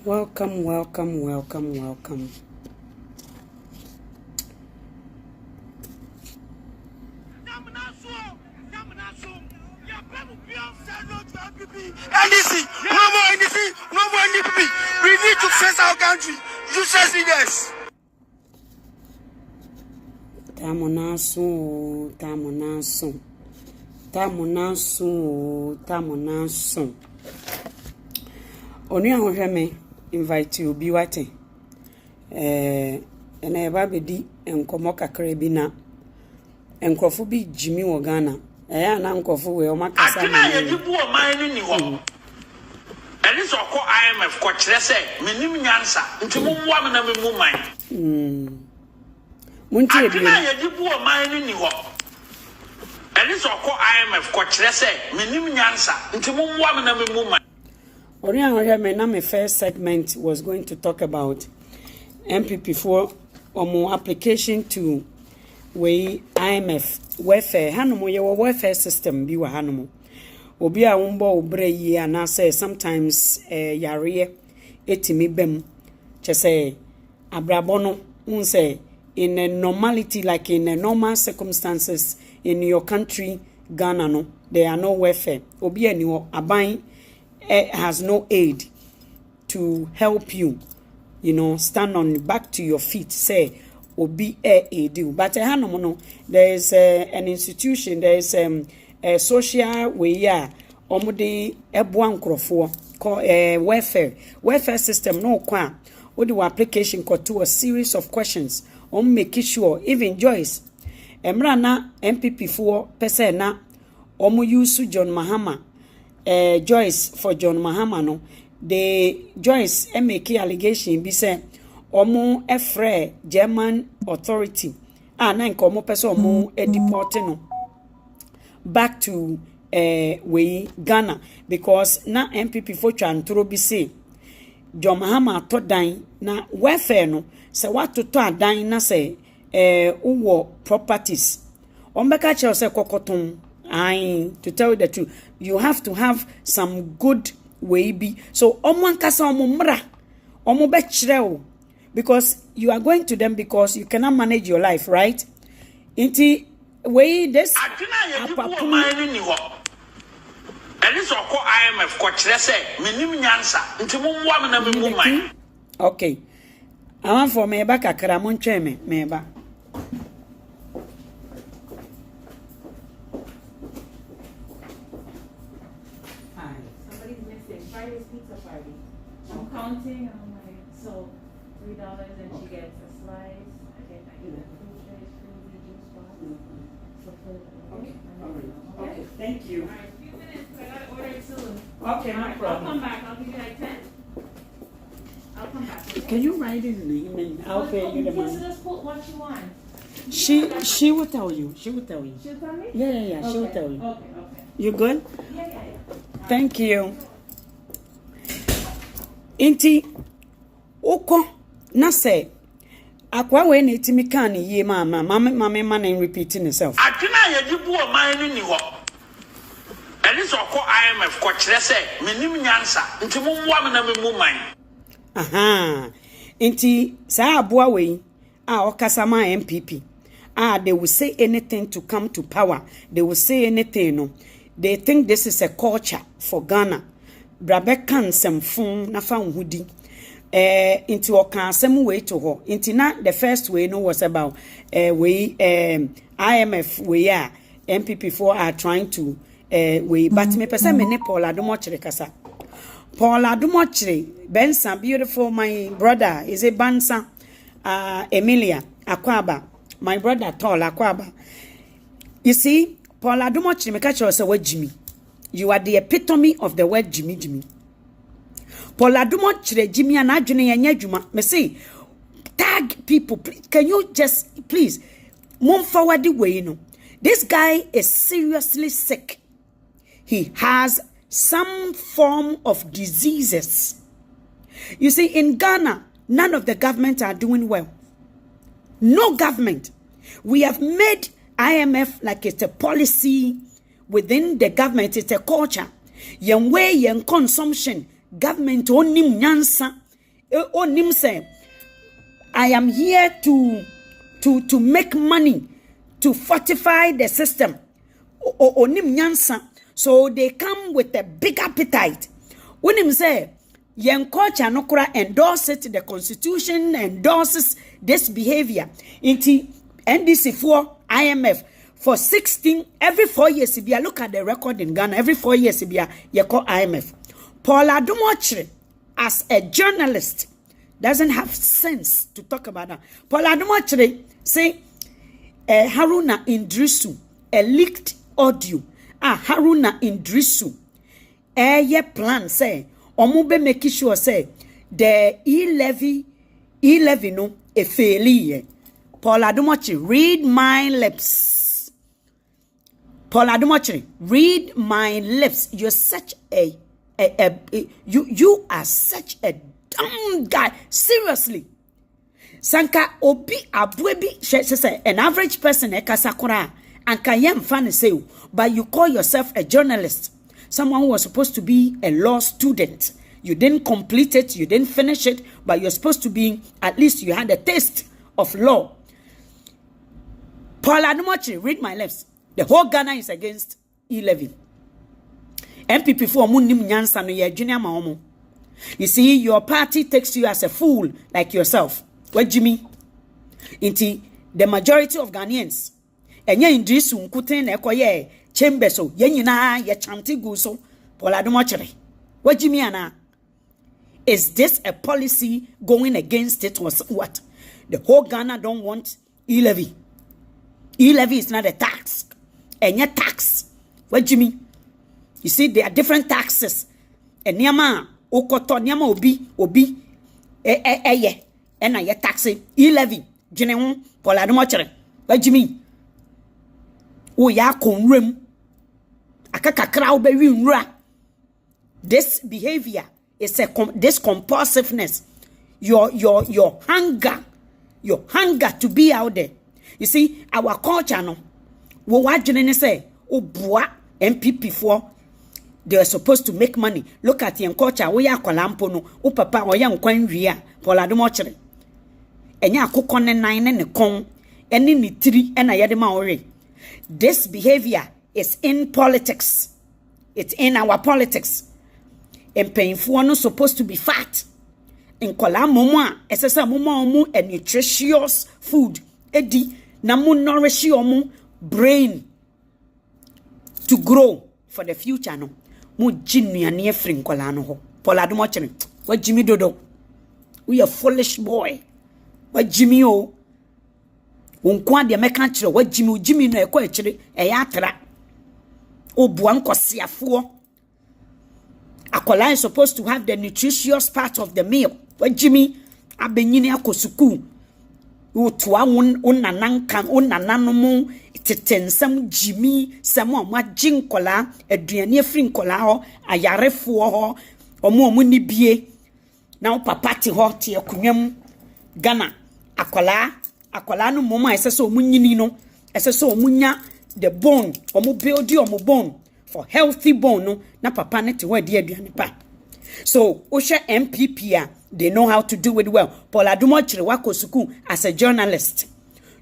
Welcome, welcome, welcome, welcome. No more NDP. We need to face our country. Useless leaders. Tamunasu. Onu ahwe me invite you bi wate. Na eba bedi enkomo kakra bi na enkrofo bi Gyimi wo Ghana. Na enkrofo we o makasa na ye dibu o man ni ho. Eni so ko IMF ko kire se menim nyansa nti mumwa me na memu man. Muntie bi na ye dibu o man ni ho. Eni so ko IMF ko kire se menim nyansa nti mumwa me na memu man. My first segment was going to talk about MPP for more application to IMF welfare. Hanumo your welfare system be wa hanumo. Obi a umbo obre yi ana say sometimes yare etimi bem che say abrabono unse in a normality, like in a normal circumstances in your country Ghana no there are no welfare. Obi aniwo aban has no aid to help you, stand on back to your feet, say, obi aid. But there is an institution, there is a social way, omudi ebuan krofo called welfare system. No kwa, odi application got to a series of questions. Make sure, even Joyce, emrana MPP for persona, use John Mahama. Joyce for John Mahama no the Joyce make allegation be say omo efre German authority na nko omo pese omo deport no back to Ghana because na MPP for twantoro bi say John Mahama to dan na welfare no se watoto adan na se uwo properties ombeka che se kokoton. To tell you the truth, you have to have some good way be. So, kasa mra, be because you are going to them because you cannot manage your life, right? Inti way this. Okay. I want for me back a cramon cheme, meba. Counting, I'm like, so $3 and she gets a slice. I get food trays, fruit, juice box. Okay, thank you. All right, a few minutes, I gotta order it soon. Okay, no problem. I'll come back, I'll give you like 10. I'll come back. Okay? Can you write it in the email? I'll pay you the money. So just put what you want. She will tell you. She will tell you. She'll tell me? Yeah. Okay. She will tell you. Okay. You good? Yeah. Thank you. Inti oko na say akwa we na etimi kan ye mama man repeating itself. Adwena ye dibu o man ni ho. Eni so ko IMF ko kire se menim nyansa nti mumwa me na memu man. Aha. Inti sa aboa we okasama MPP. They will say anything to come to power. They will say anything no. They think this is a culture for Ghana. Brabe kan semfun na fa nhudi into okan sem way to ho into na the first way no was about IMF way MPP4 are trying to way but me pese me ne Paul Adom Otchery kasa Paul Adom Otchery Bensa beautiful my brother is a Bansa Emilia Akwaba my brother tall Akwaba you see Paul Adom Otchery me catch us what Gyimi. You are the epitome of the word Gyimi. Paul Adom Otchery Gyimi and adwene anya adwuma. Me say tag people. Can you just please move forward the way This guy is seriously sick. He has some form of diseases. You see, in Ghana, none of the government are doing well. No government. We have made IMF like it's a policy within the government. It's a culture. Yen way, yen consumption. Government onim nyansa. onim say I am here to make money, to fortify the system. Onim nyansa. So they come with a big appetite. Onim say yen culture no kura endorse it, the constitution endorses this behavior. Inti NDC for IMF for 16 every 4 years. If you look at the record in Ghana, every 4 years if you call IMF. Adom Otchery, as a journalist, doesn't have sense to talk about that. Adom Otchery say Haruna Iddrisu, a leaked audio. Haruna Iddrisu, ye plan say omube make sure say the e-levy no e faili. Adom Otchery, read my lips. Adom Otchery, read my lips. You're such you are such a dumb guy. Seriously. Sanka obi abwebi say an average person ekasakura and kayem fan say, but you call yourself a journalist. Someone who was supposed to be a law student. You didn't complete it, you didn't finish it, but you're supposed to be, at least you had a taste of law. Adom Otchery, read my lips. The whole Ghana is against e-levy. MPP for munim nyansa no ye junior ma. You see, your party takes you as a fool like yourself. What Gyimi? Inti the majority of Ghanaians. Enye Iddrisu nkute na ekoye chamber so ye nyina ye chanti gu so Adom Otchery. What Gyimi ana? Is this a policy going against it or what? The whole Ghana don't want e-levy. E-levy is not a tax. Enye tax. What Gyimi? You see, there are different taxes. And niyama okoto niyama obi ye ena ye taxi e-levy jine ho Adom Otchery. What Gyimi? O ya konrem akakakra obewi nra. This behavior is this compulsiveness, your hunger to be out there. You see, our culture no wo wadwene say obua MPP for they are supposed to make money. Look at your culture. We are kolampo no. O papa o ya nkwan ria. Adom Otchery. Enya akoko ne nan ne kon. Eni ni tiri ena yede ma ore. This behavior is in politics. It's in our politics. And painful no supposed to be fat. In kolamoma esesa moma omu a nutritious food. Edi na mu nourish omu brain to grow for the future no. Mu jinuane efri nkola no ho. Adom Otchery, what Gyimi dodo? We a foolish boy. What Gyimi o? Unkwa de meka kire what Gyimi no ekọ akire eya atra. Obua nkosiafo. Akola is supposed to have the nutritious part of the meal. What Gyimi abenyini akosuku. Utuwa unanankan unananumu tetensam Gyimi samo ma jinkola aduane efri nkola ho ayarefo ho omo ni bie na papa ti ho te akunwam Ghana akola no moma esese omunyini no esese omunya the bone omo build omo bone for healthy bone no na papa ne te ho ade aduane pa. So osha MPP they know how to do it well. Adom Otchery wakosuku as a journalist.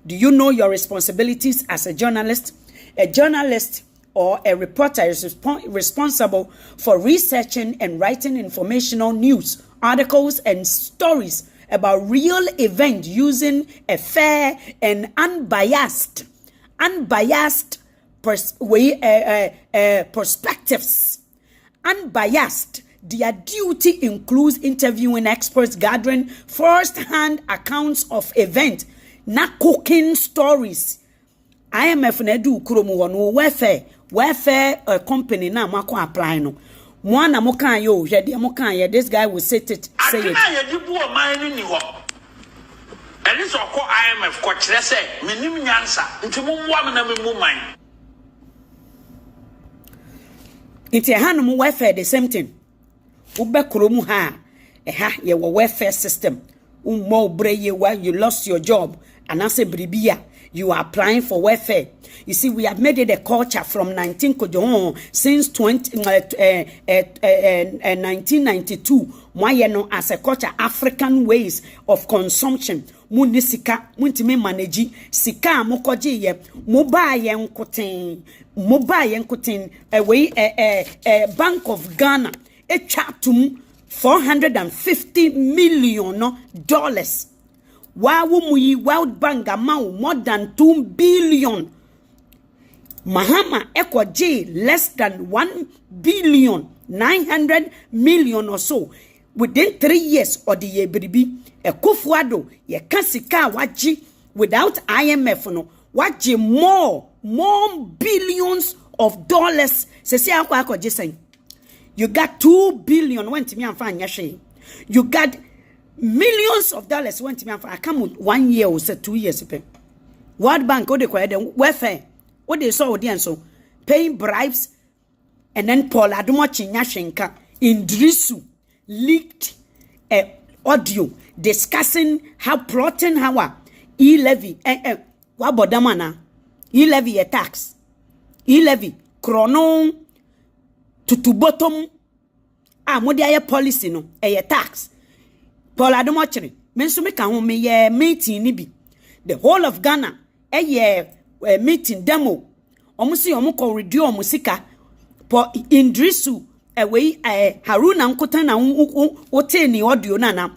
Do you know your responsibilities as a journalist? A journalist or a reporter is responsible for researching and writing informational news, articles, and stories about real events using a fair and unbiased perspectives. Unbiased. Their duty includes interviewing experts, gathering first-hand accounts of events, not cooking stories. IMF na do kromo wono welfare company na mako apply no. Mo na mo kan yo hwede mo kan ye this guy will say it. Na ye di bu o man ni ho. Eni so ko IMF ko kire se menim nyansa nti mo mwa me na me mu man. Iti hanu mo welfare the same thing. Ube kromu ha ye welfare system. Mo breye wa you lost your job and ase bribia you are applying for welfare. You see, we have made it a culture from 1992. As a culture, African ways of consumption. Mundi sika, muntime manage sika mokoje ye mobile yenkoten away Bank of Ghana a chatum $450 million. While World Bank amount more than 2 billion. Mahama Ekwaji less than 1.9 billion or so within 3 years or the year baby. A Kufuado ye kasika waji without IMF no waji more billions of dollars. Se akwa jisen. You got 2 billion went to me and find yashe. You got millions of dollars went to me and find. I come with 1 year or 2 years. World Bank go de kwa den welfare. What they saw audience so paying bribes, and then Paul Adom Yashenka Iddrisu leaked a audio discussing how plotting how e-levy what bodamana e-levy a tax e-levy chrono to bottom modia policy no a tax Paul Adom Otchery menso me kan ho me ye meeting ni bi the whole of Ghana meeting demo omusi omukọ redio omusika po Iddrisu away Haruna nkota na wote ni audio na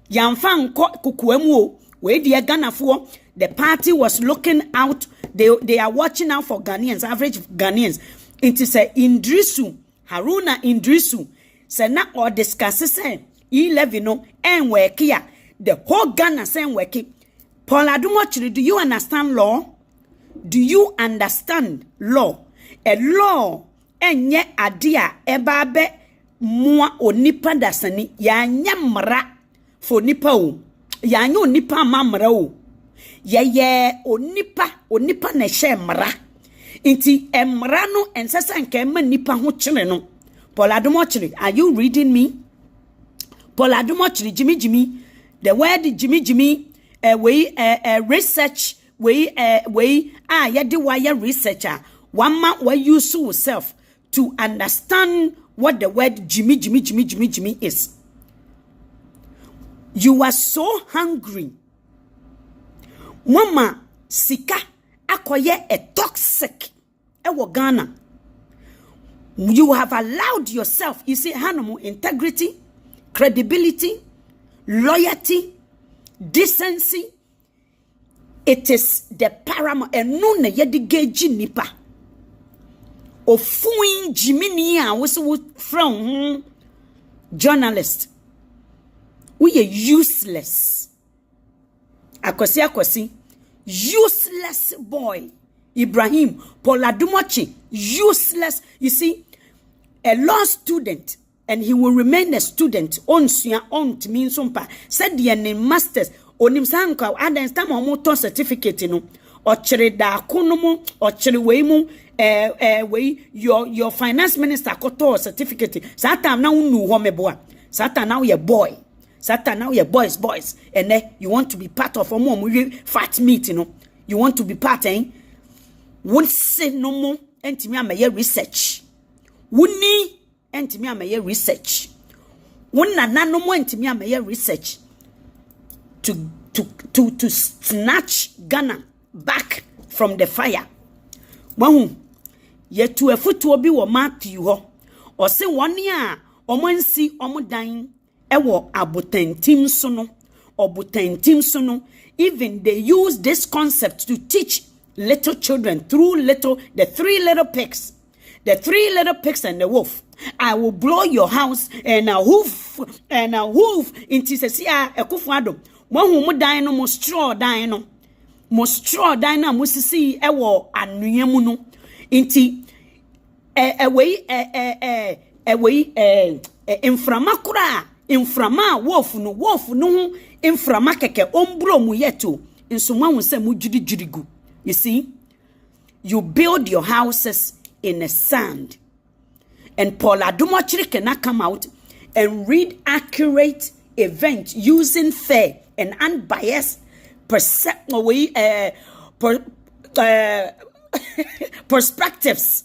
yamfa nko kukuamu o we de Ghana fo the party was looking out they are watching out for Ghanaians average Ghanaians into say Iddrisu Haruna Iddrisu say na or discuss say e-levy no en work here the whole Ghana say work Paul Adom Otchery, do you understand law? Do you understand law? A law enye adia ebabe mua onipa dasani ya nyamra for nipa o ya nya onipa mamra o ye onipa na hye mra inti emra no ensesa nka ma nipa ho kyere no. Paul Adom Otchery, are you reading me? Paul Adom Otchery, Gyimi the word Gyimi research yadi wire researcher one man will use yourself to understand what the word Gyimi is. You are so hungry. Mama sika akoye a toxic ewo Ghana. You have allowed yourself, you see, Hanomu, integrity, credibility, loyalty, decency. It is the paramount. And no na yedi geji nipa. Ofuin Gyimi a was from journalist. We are useless. Akosi. Useless boy. Ibrahim Paul Adom Otchery, useless. You see, a law student, and he will remain a student. On to mean sompa. Said the name masters. Onim sanka adan stam omoto certificate no. Otchery da konomo, Otchery weimu we your finance minister koto certificate. Satan now unu ho meboa. Satan now your boy. Satan now your boys. And then you want to be part of fat meat, you know. You want to be part, won't say no more enti me amaye research. Wuni enti me amaye research. Wonna no more enti me amaye research to snatch Ghana back from the fire. Wahu ye to a foot will be wo Matthew ho. Or say 1 year omansi omodan ewo abotentim sono or butentim sono. Even they use this concept to teach little children through the 3 little pigs. The 3 little pigs and the wolf. I will blow your house and a hoof into Sia a Kufuado. One who die no more straw dino. Most straw dino must see a war and Nuyamuno. Inti away inframakura inframa wolf no inframakeke ombro muyeto in someone will say mujudi. You see, you build your houses in the sand. And Paul Adom Otchery cannot come out and read accurate events using fair and unbiased perspectives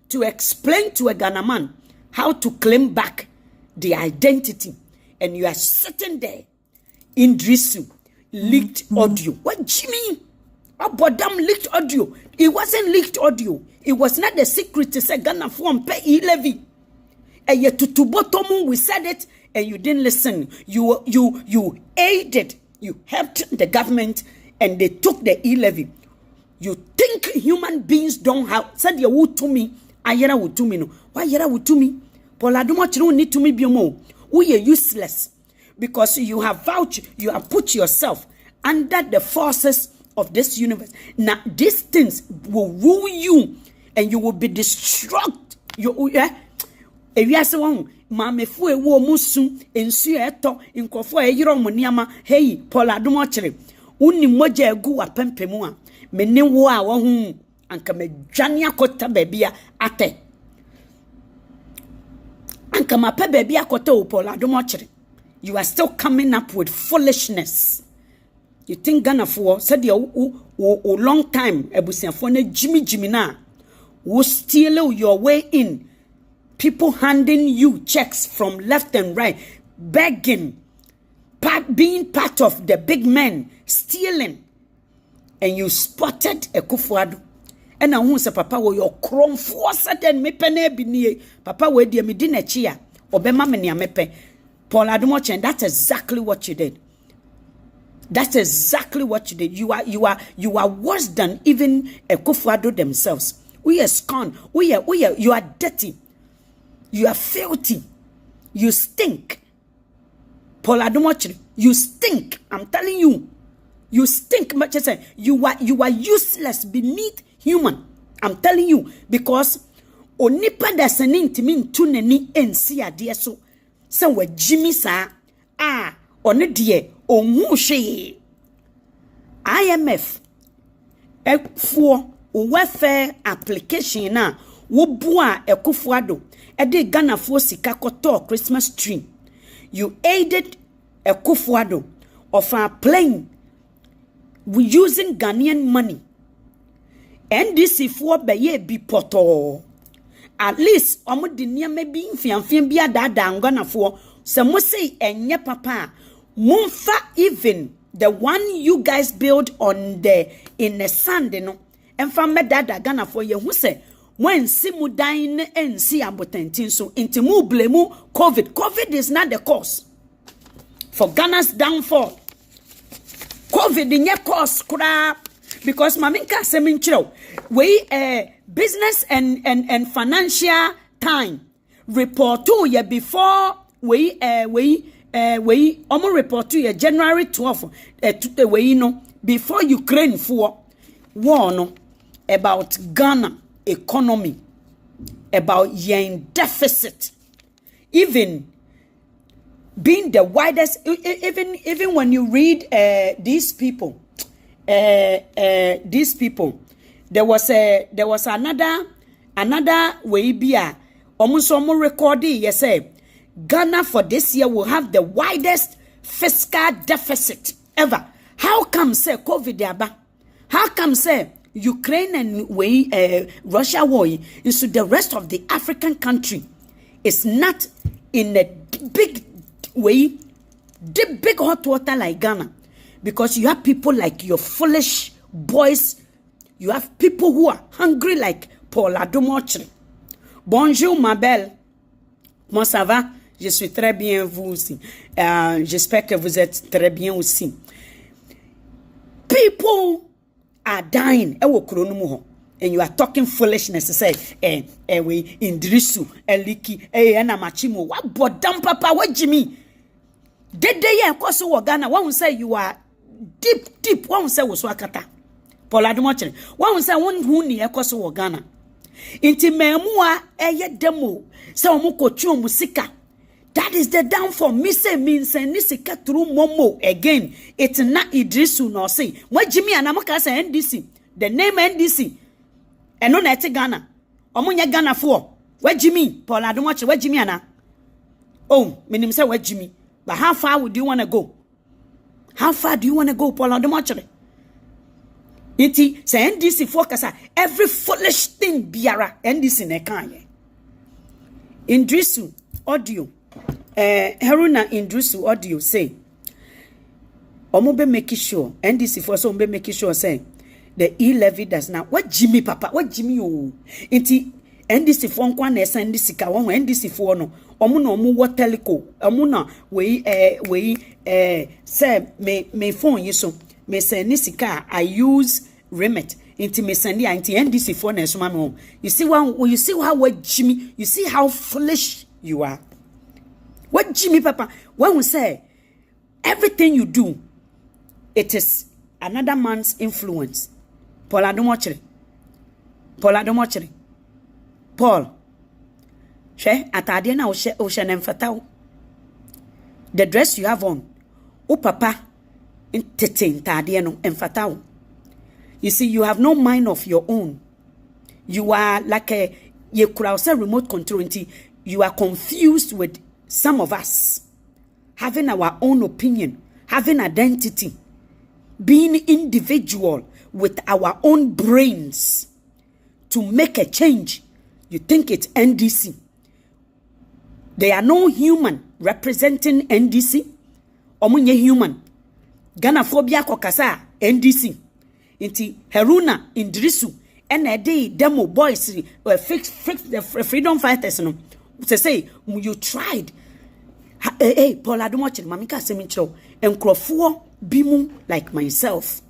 to explain to a Ghana man how to claim back the identity, and you are sitting there. Iddrisu leaked audio. What Gyimi? Adom leaked audio. It wasn't leaked audio. It was not the secret to say Ghana form pay levy. And yet to bottom we said it and you didn't listen. You aided. You helped the government and they took the e-levy. You think human beings don't have said you would to me. Ayera would to me no. Why yera would to me? Paul Adom don't need to me be more. We are useless because you have vouched, you have put yourself under the forces of this universe. Now these things will rule you and you will be destroyed. You ewiase won mamefu ewo musu ensu eto nkofo eyiro moniama hey Paul Adom Otchery uni moja egu apempemu a meni wo a wo hu anka medwane akota babia ate anka mape babia akota o Paul Adom Otchery. You are still coming up with foolishness. You think Ghana for said your long time ebusiafo na Gyimi na will steal your way in. People handing you checks from left and right, begging, being part of the big men, stealing. And you spotted a kufuado. And I want to say, Papa, wo your chrome force and me pene bini. Papa, we dear me dinner chia. Obema me niya mepe. Paul Adom Otchery, and that's exactly what you did. That's exactly what you did. You are worse than even a kufuado themselves. We are scorned. You are dirty. You are filthy. You stink. Paul Adom Otchery, you stink. I'm telling you. You stink. You are useless, beneath human. I'm telling you. Because onipa dasanin timin tuneni ensi adie so. Se we Gyimi sa. One die. Onhu she. IMF. For welfare application na. Wobua ekufuado. Ede Ghana for sika koto Christmas tree. You aided a kufuado of our plane using Ghanaian money. NDC for beye bi poto. At least omo de niam bi mfiamfiam bia dada Ghana for se mo say enye papa mumfa even the one you guys build on in the sand no emfa me dada Ghana for ye hu se when simu dying and see abotentin so intimu blame COVID is not the cause for Ghana's downfall. COVID in your cause crap because maminka seminchiro we business and financial time report to you before we report to you January 12 we know before Ukraine for war no about Ghana economy, about yen deficit, even being the widest, even when you read these people, there was another way be almost recording. Yes, say Ghana for this year will have the widest fiscal deficit ever. How come say COVID aba? How come say Ukraine and Russia war into the rest of the African country is not in a big way, the big hot water like Ghana, because you have people like your foolish boys, you have people who are hungry like Paul Adom Otchery. Bonjour ma belle, comment ça va? Je suis très bien, vous aussi. J'espère que vous êtes très bien aussi. People are dying. And you are talking foolishness to say, we Iddrisu, Eliki, na machimo. What bodam papa, what Gyimi? Did they koso Ghana? One will say you are deep. One will say was wakata. Paul Adom Otchery. One will say one who ni koso Ghana. Inti memua demo. Sa omuko chuo musika. That is the downfall. Me say means nisika through momo again. It's not Iddrisu no say. What Gyimi anamaka say NDC. The name NDC. And no nete Ghana. Omunya Ghana for. What Gyimi? Paul Adom Otchery. What Gyimi ana? Oh, minim say what Gyimi. But how far would you want to go? How far do you want to go, Paul Adom Otchery? Iti say NDC focus every foolish thing biara NDC ne kanye. Iddrisu audio. Haruna Iddrisu audio say. Omo be making sure NDC for so be making sure say the e-levy does not. What Gyimi papa? What Gyimi oh? Iti NDC for nkwa na esa NDC ka won NDC for no. Omo na omo wo teleco. Omo na we say me phone yiso. Me say nisika I use remit into me send into NDC for na so mama. You see how what Gyimi, you see how foolish you are. What Gyimi papa? When we say everything you do, it is another man's influence. Paul Adom Otchery. Paul. She atade na o she na mfata. The dress you have on. O papa entertain tade no mfata. You see, you have no mind of your own. You are like a remote control. You are confused with some of us having our own opinion, having identity, being individual with our own brains to make a change. You think it's NDC. There are no human representing NDC. Omunye human. Ghana phobia kokasa NDC. Inti Haruna Iddrisu and demo boys fix the freedom fighters no. Say you tried. Hey, Paul Adom Otchery, mamika semincho enkrofo bimu like myself.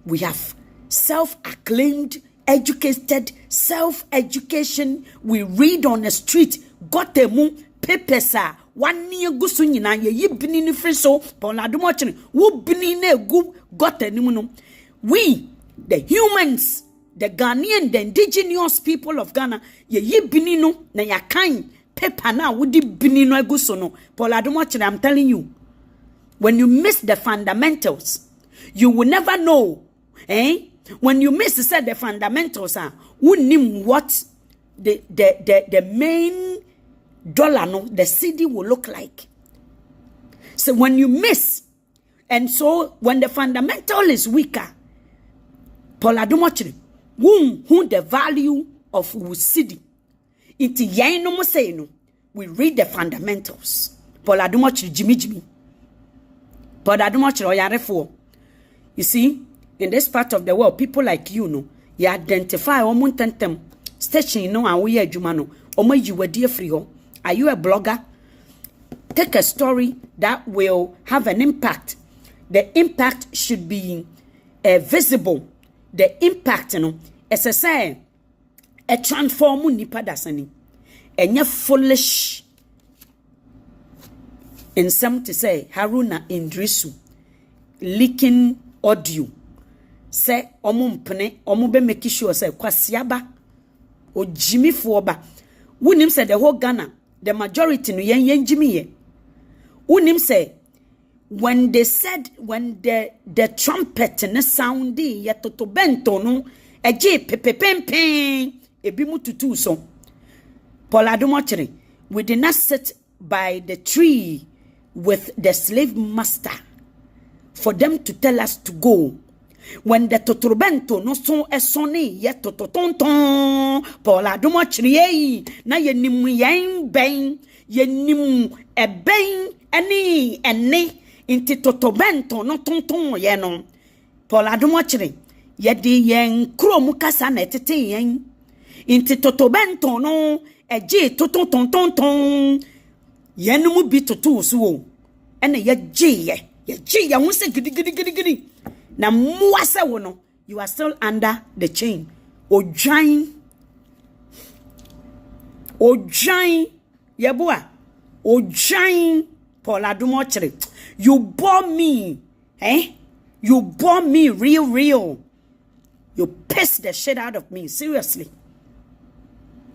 We have self-acclaimed, educated, self-education. We read on the street. Got a moon papers are 1 year gusunyina ye binini friso Paul Adom Otchery. Wo binine gu got a nimuno. We, the humans, the Ghanaian, the indigenous people of Ghana, ye binino na ya kind paper na wudi binino egusono. Paul Adom Otchery, I'm telling you, when you miss the fundamentals, you will never know. When you miss the fundamentals, who knew what the main dollar, no, the cedi will look like. So when you miss, and so when the fundamental is weaker, Paul Adom Otchery, who the value of cedi. Iti yen no mo say no. We read the fundamentals. Paul Adom Otchery, Gyimi. Paul Adom Otchery oyarefo. You see, in this part of the world, people like you know, you identify omuntentem station no and we adwuma no. Omo yiwadi free ho. Are you a blogger? Take a story that will have an impact. The impact should be visible. The impact, you know, as I say, a transform nipa dasani. Enye foolish. In some to say, Haruna Iddrisu leaking audio. Say, omumpene, omube make sure say, kwasiaba, o Gyimi fuoba. Unim say the whole Ghana, the majority no yen Gyimi ye. Unim say, when they said, when the trumpet ne soundi ye toto bento no, eje pepe ebimu tutu so. Paul Adom Otchery, we did not sit by the tree with the slave master for them to tell us to go. When the totorbento no son esoni ye tototonton Paul Adom Otchery na ye nimu yen ben ye nimu eben ene inti totobento no tonton ye no Paul Adom Otchery ye di yen krom kasa na tete yen inti totobento no eje totontonton ye no mu bi toto so ene ye je ye hu se gidi na muase wo no you are still under the chain odwan yeboa odwan Paul Adom Otchery, you bore me you bore me real you pissed the shit out of me seriously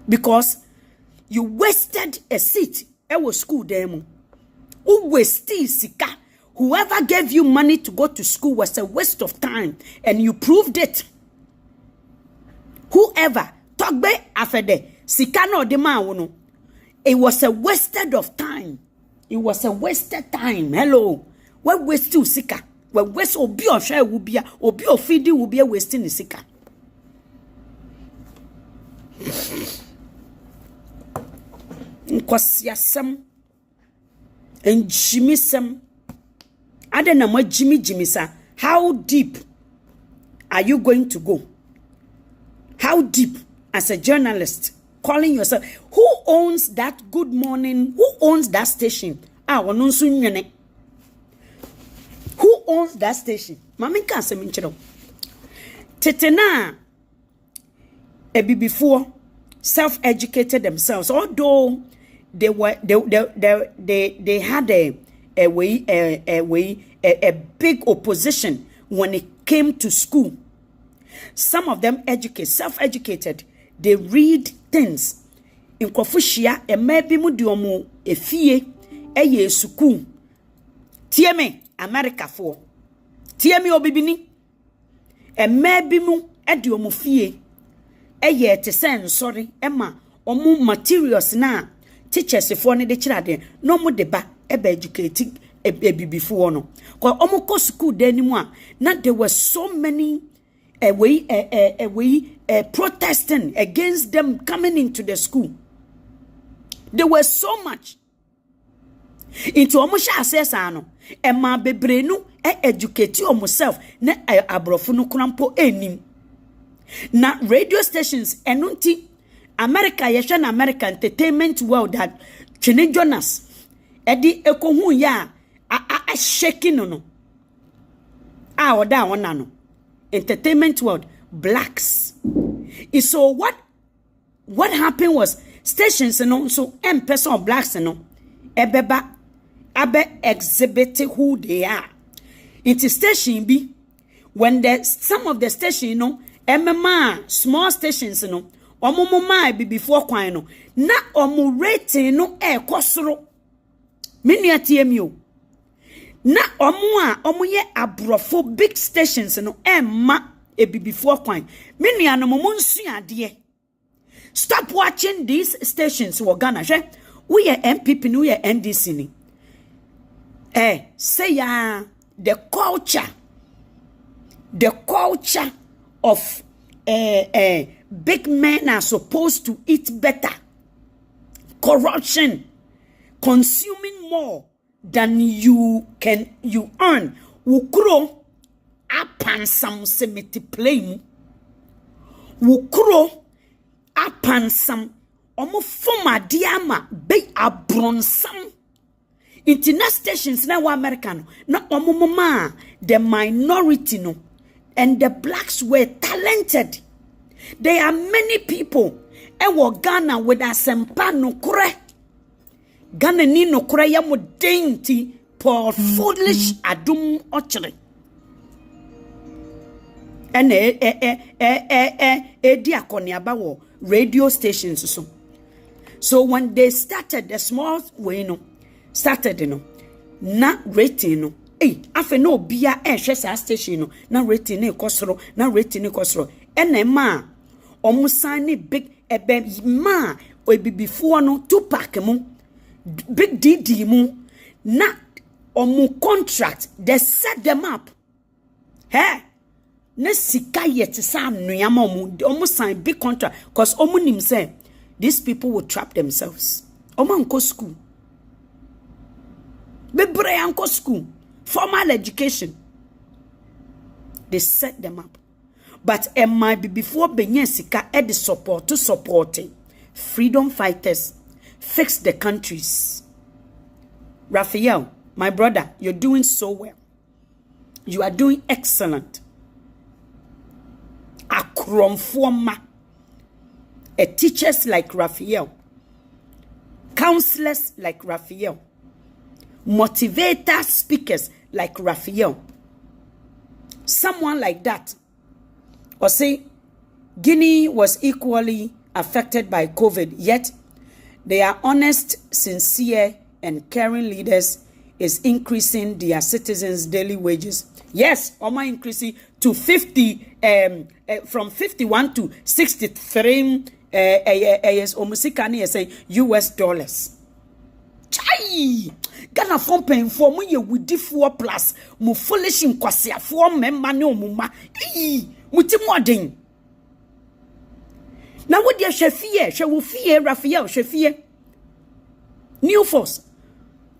because you wasted a seat at school demo. Who wasted sika? Whoever gave you money to go to school was a waste of time, and you proved it. Whoever talk be afede sika no de ma wo no, it was a wasted of time. It was a wasted time. Hello, what waste you sika? we waste obi ohwe wo bia obi ofidi wo bia wasting sika nkwasiasem enjimisem ade na ma Gyimi sa. How deep are you going to go? How deep as a journalist calling yourself? Who owns that Good Morning? Who owns that station? Who owns that station? Mami ka se minchiro. Tetena before self-educated themselves, although they had a big opposition when it came to school. Some of them self-educated. They read things. In Kofushia, a maybe mudiomu efie eye suku. Tieme America for. Tieme obibini. A maybe mu ediomu fie eye te sen sorry emma omu materials na teachers for ne de chirade no mu deba ebe educating before no. Kwa omu ko school denimu a na there were so many protesting against them coming into the school. There were so much. Into omusha assess ano. Ema bebrenu educate omuself na abrofo no krampo enim. Na radio stations enunti America yesha na American entertainment world that Chene Jonas edi ekohu ya a shaking no. Oda wona no. Entertainment world, blacks. So what happened was stations so person of blacks ebeba abe exhibit who they are. It is station B when some of the station MMA small stations omumuma be before kwan na omu rating kosoro mini atmu na omu ye abrofo big stations emma before kwan mini anomo nsu ade. Stop watching these stations wo Ghana hwe we ye MPP no ye NDC ni say ya the culture of big men are supposed to eat better, corruption, consuming more than you earn. Wukuro apansam semiti play wukuro apansam omo foma diama be abronsam internet stations na wa American na omo mama the minority no and the blacks were talented. There are many people ewo Ghana with asempa no kure Ghana ni no kure ya mo denti Paul foolish Adom Otchery and di akoniaba wo radio stations so when they started the small way started na rating afe no bia hwe sa station na rating ekosoro na rating ekosoro enema omusane big ma before no Tupac mu big DD mu na omu contract they set them up na sika yet sam nuama omu sign big contract cause omu nim say these people will trap themselves. Omu anko school bebre anko school formal education they set them up. But it might be before Benye Sika had the support to supporting freedom fighters, fix the countries. Raphael, my brother, you're doing so well. You are doing excellent. Akromforma, teachers like Raphael, counselors like Raphael, motivator speakers like Raphael. Someone like that. Or say, Guinea was equally affected by COVID, yet they are honest, sincere, and caring leaders is increasing their citizens' daily wages. Yes, Oma increasing to 50, from 51 to 63 US dollars. Chai! Ghana phone paying for me with D4 plus mo foolish in kwasia for member no muma. Muti modern. Now what dear Shefie, she will fear Raphael, Shefie. New force.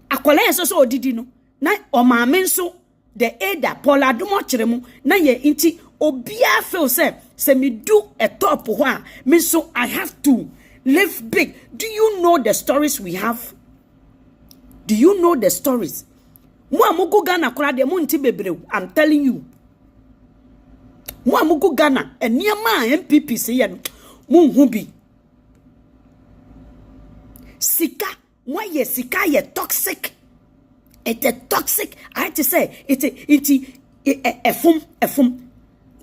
Akwala so didi no. Na o ma menso the Ada Paula do Otchery na ye inti obia feel say me do a top one. Me so I have to live big. Do you know the stories we have? Do you know the stories? Mo amugo Ghana kura de mo nti bebre. I'm telling you. Mo amugo Ghana eniema MPP say ya mo hu bi. Sika, mo ye sika ye toxic. It's a toxic. I had to say it's a fum.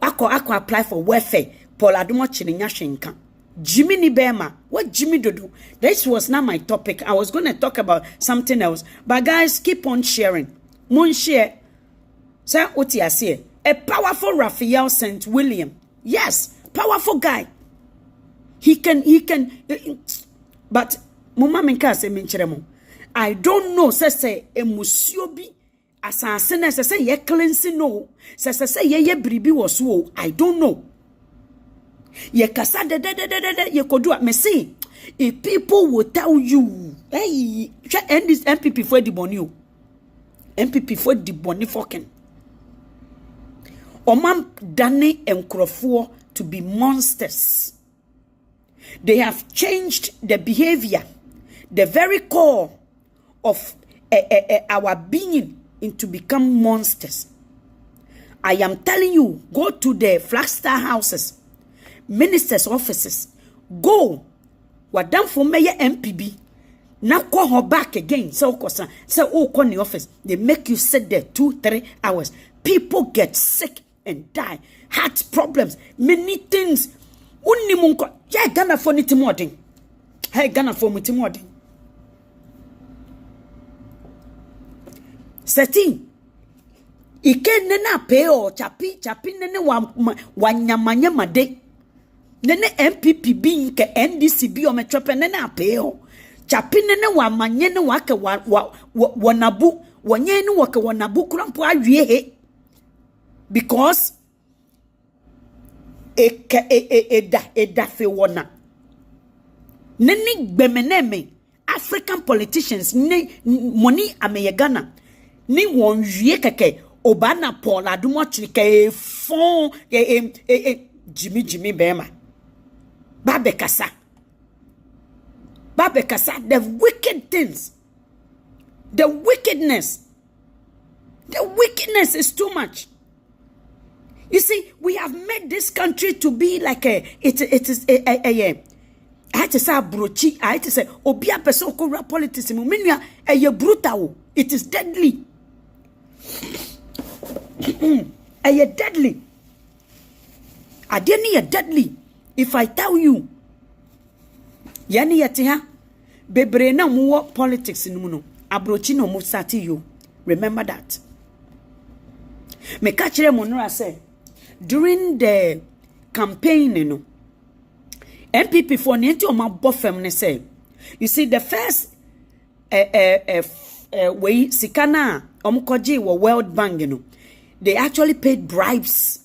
Ako apply for welfare. Paul Adom Otchery nyashenka. Gyimi ni bema. What Gyimi do? This was not my topic. I was going to talk about something else. But guys, keep on sharing. Mon share. Say oti ase. A powerful Raphael St. William. Yes, powerful guy. He can. But mama menka se mencheremo. I don't know. Say emusiobi. Asasene say ye cleansing no. Say ye bribi was wo. I don't know. Ye kasa de ye kodu me see. If people will tell you, hey, and this MPP for the boni. MPP for the boni fucking. Omam dane enkrofo to be monsters. They have changed the behavior, the very core of our being into become monsters. I am telling you, go to the Flagstaff houses, ministers' offices, go. What done for Mayor MPB? Now call her back again. So call the office. They make you sit there 2-3 hours. People get sick and die. Heart problems, many things. Unimunko, yeah, Ghana for nitimoding. Hey, Ghana for nitimoding. Setting. Ike nena peo chapi nene wanyamanya made. Nene MPP bi nke NDC bi o metrope nene peo. Chapi nene wamanye ne wake wanabu. Wanye ne wake wanabu kurampo awie he. Because eda fe wona. Nene gbemeneme African politicians ne money ameye Ghana. Ni won wie keke obana Paul Adom Otchery ke fon Gyimi bema babekasa the wicked things, the wickedness is too much. You see, we have made this country to be like it is a I had to say brochi. I had to say obia person ko politics mu menua brutal. It is deadly. Are deadly? Are they deadly? If I tell you, yani yatiha, bebre na muwa politics in muno, abrochi no musati you. Remember that. Me kachire monora say during the campaign, MPP for niente o ma bofem ne say. You see the first way sikana omkoji wa World Bank, they actually paid bribes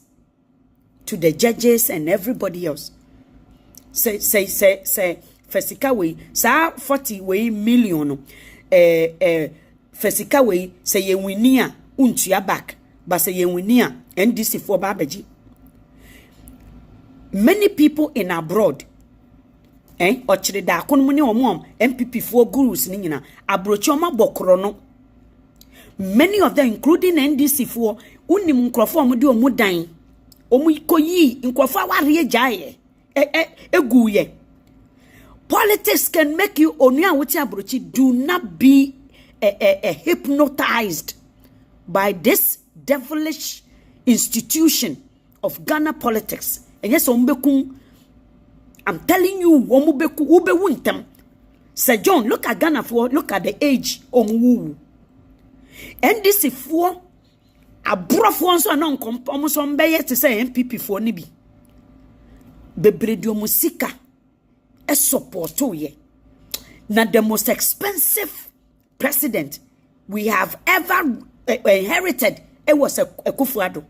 to the judges and everybody else. Say Fesika way sa 40 way million Fesika way say ye winia untua back but say ye winia NDC for babaji. Many people in abroad Otchery da konmu ne omom MPP for gurus ni nyina abrochi oma bokro no. Many of them including NDC for unim nkrofo omde omudan omukoyi nkrofo aware jaye eguye. Politics can make you onua wuti abrochi. Do not be hypnotized by this devilish institution of Ghana politics. And yes, I'm telling you, womubeku ube wuntem. Sir John, look at Ghana for, look at the age omu. And this is for a broth once or non almost on bay to say MPP for nibi. Bebredio musika a support to ye. Now the most expensive president we have ever inherited, it was a Kufuado.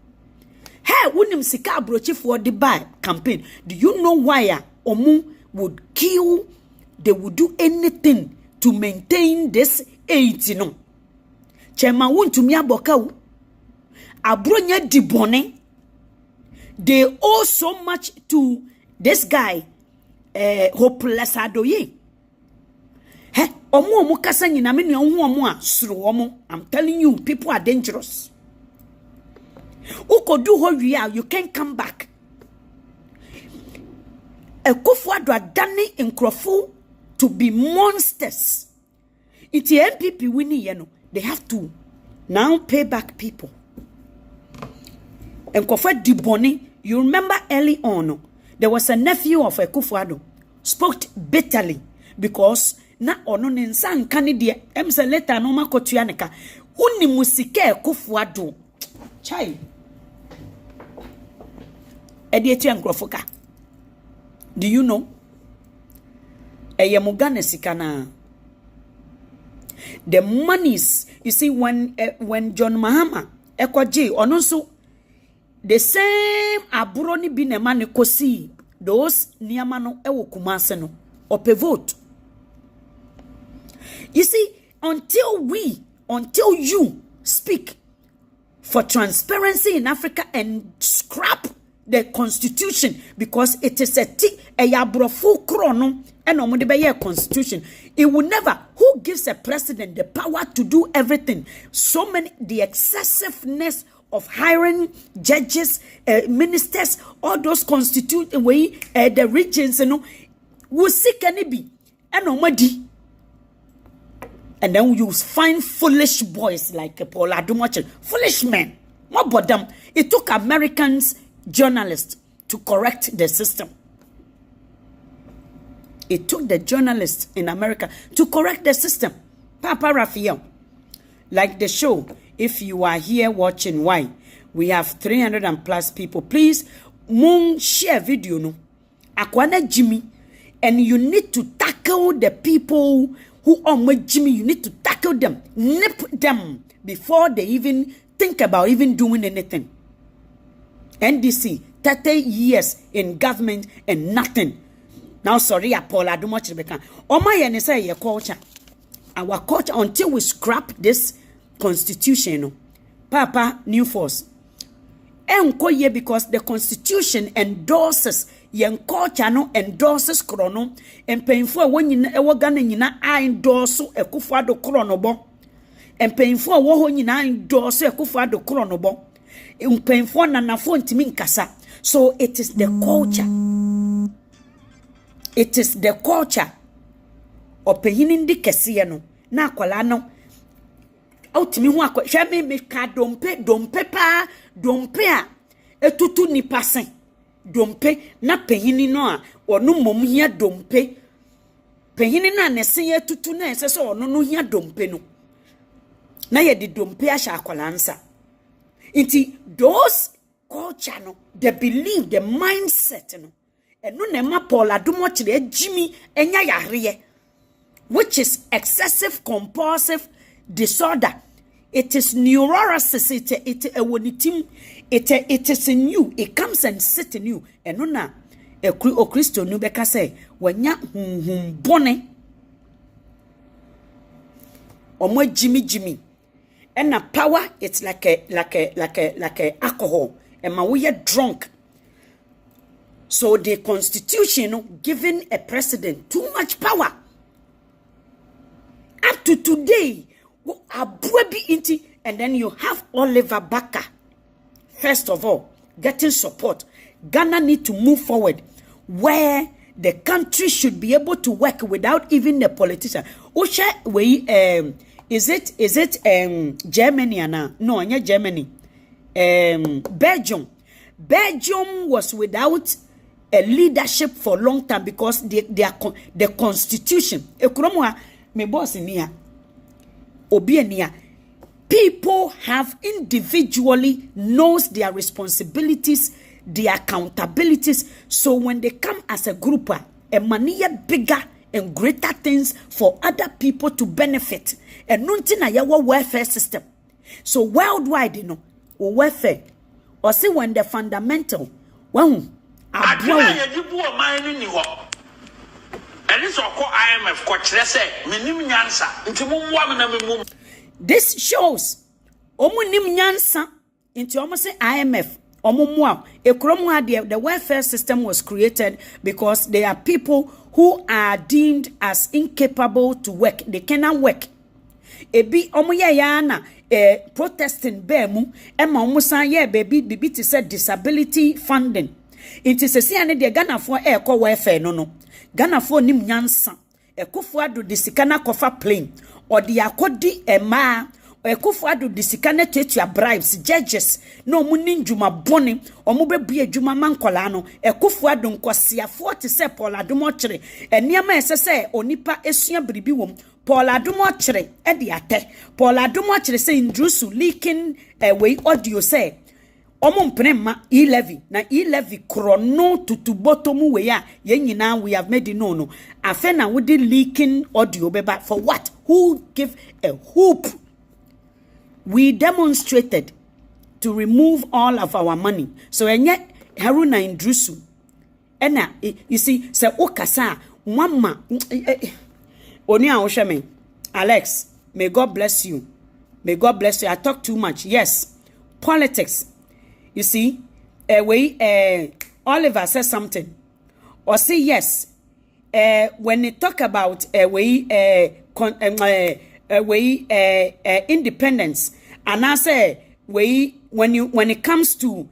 Hey, wunim sika abrochi for the buy campaign. Do you know why Omu would kill? They would do anything to maintain this 80 no. Chema wuntu mi aboka abronya dibone. They owe so much to this guy, Hopeless Adoye. Hey, omu kasa nyina me omu a suru omu. I'm telling you, people are dangerous. Uko do what you can't come back. A Kufuado adane nkrofo to be monsters. It's the MPP winning, you know. They have to now pay back people. And Kofa Diboni, you remember early on, there was a nephew of a Kufuado spoke bitterly because na ono nensan kanidie emse later no makotuaneka uni musike Kufuado chai edietu engrofoka. Do you know eyemugane sikana the monies you see when John Mahama ekoje ono so the same aburoni bi ne mane kosi those niama no ewo Kumase no ope vote. You see, until you speak for transparency in Africa and scrap the constitution, because it is a yabrofo krono and omodebe constitution, it will never. Who gives a president the power to do everything? So many, the excessiveness of hiring judges, ministers, all those the regions, you know, will see can it be and omadi. And then you find foolish boys like Paul Adom, foolish men. What about them? It took Americans, journalists, to correct the system. It took the journalists in America to correct the system. Papa Raphael, like the show, if you are here watching, why? We have 300 and plus people. Please, moon share video no. Akwana Gyimi, and you need to tackle the people who are with Gyimi. You need to tackle them, nip them before they even think about even doing anything. NDC, 30 years in government and nothing. Now, sorry, Paul Adom Rebecca. My say your culture. Our culture, until we scrap this constitution, Papa, new force. Because the constitution endorses yen culture no endorses chrono and painful when you ever gonna I endorse a Kufuado chronobo and painful when you endorse a Kufuado chronobo in painful na phone to me kasa. So it is the culture. It is the culture of paying the kesiano na kwalano out me wa kwa hwe me ka dompe pa dompe a etutu ni pasen dompe na pehini no a onu mom hia dompe pehini na ne se etutu na ese so onu no hia dompe no na ye de dompe a sha akwalansa inti those culture no the belief the mindset no eno na ma Paul Adom Otchery Gyimi enya yare which is excessive compulsive disorder. It is neurosis. It is in you. It comes and sits in you. And no na o Christo nu beka say when ya bone omo Gyimi and na power it's like a alcohol and ma we drunk. So the constitution giving a president too much power. Up to today, and then you have Oliver Baka. First of all, getting support. Ghana need to move forward where the country should be able to work without even the politician. Is it Germany now? No, not Germany. Belgium. Belgium was without a leadership for a long time because the constitution. Me boss in here. Obienia. People have individually knows their responsibilities, their accountabilities. So when they come as a group, a mania bigger and greater things for other people to benefit. And nothing na yawa welfare system. So worldwide, you know, welfare. Or see when the fundamental, when this shows omunim nyansa into almost IMF omumwa ekromwa the welfare system was created because there are people who are deemed as incapable to work. They cannot work. Ebi omuya yana protesting bemu ema omusan ye baby to say disability funding. It is a siane de Ghana for eko welfare no. Ghana for nim nyansa. Ekufo ado disikana kofa plane or the akodi ema ekufo ado disikana tetua bribes judges no munin juma boni omubebu adwuma mankola no ekufo ado nkosiafo te se Paul Adom Otchery eniama esese onipa esua biribi wom Paul Adom Otchery e de ate Paul Adom Otchery say Iddrisu leaking way audio say Omumprema E-levy na E-levy krono tutubotomu we ya yenyina we have made it no afena with the leaking audio beba for what? Who give a hoop? We demonstrated to remove all of our money. So and yet Haruna Iddrisu ena you see se okasa mama oni a Alex, may God bless you. May God bless you. I talk too much. Yes. Politics. You see, Oliver says something. Or say yes. When they talk about independence, and I say when it comes to